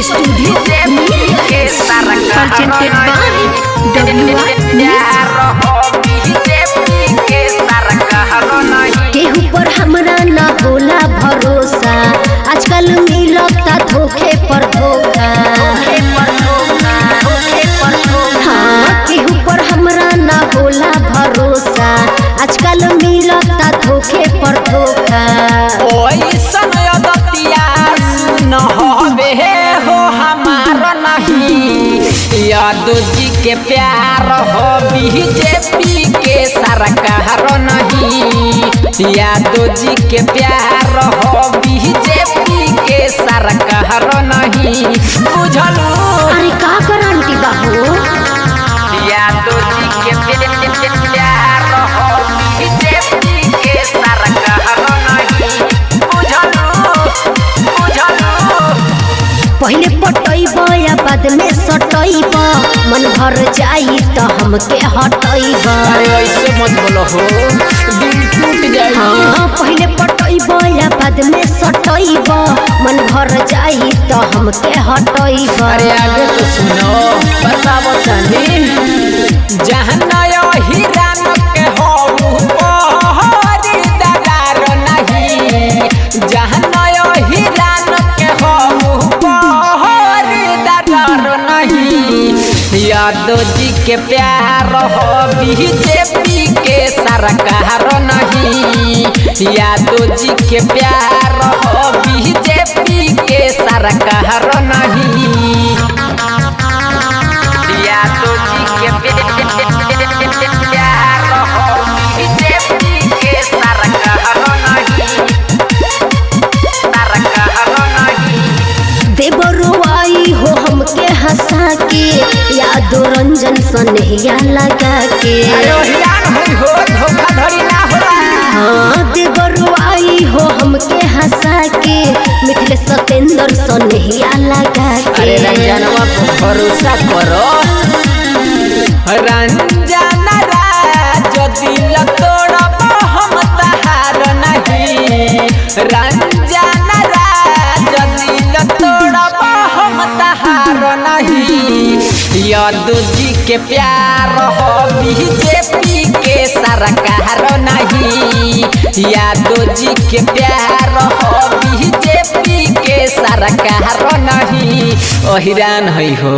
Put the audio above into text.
Studio presented by WR केहू पर हमरा ना होला भरोसा, आजकल मिलता धोखे पर धोखा। हाँ, केहू पर हमरा ना होला भरोसा, आजकल मिलता धोखे पर धोखा। यादव जी के प्यार हो बीजेपी के सरकार नहीं, यादव जी के प्यार हो बीजेपी के सरकार नहीं, बुझलू? अरे का गारंटी बाबू? यादव जी के प्यार हो बीजेपी के सरकार नहीं, बुझलू? पहले पटैब या बाद में सटैब, मन भर जाई तो हमके हटैब। अरे ऐसे मत बोलो हो, दिल टूट जाए। हाँ, पहले पटैब या बाद में सटैब, मन भर जाई तो हमके हटैब। अरे आगे तो सुनो, बताओ तनी। जहाँ नया हीरा के हो पहरी दरार नहीं, जहाँ नया हीरा के हो पहरी दरार नहीं, यादव जी के प्यार हो बीजेपी के सरकार नहीं, यादव जी के प्यार हो बीजेपी के सरकार नहीं, यादव जी के प्यार हो बीजेपी के सरकार नहीं, सरकार नहीं। देवरुआई हो हमके हंसा के, यादव रंजन सनेहिया लगा के। हो धोखाधड़ी ना होला। हाँ, देवरुआई हो हमके हंसा के, मिथिलेश सतेंद्र सनेहिया लगा के। अरे रंजनवा पर भरोसा करो, रंजन राज दिल तोड़ब हम तहार नहीं, रंजन राज दिल तोड़ब हम तहार नहीं, यादव जी के प्यार हो बीजेपी के सरकार नहीं, यादव जी के प्यार हो बीजेपी के सरकार नहीं, ओहिरान है हो।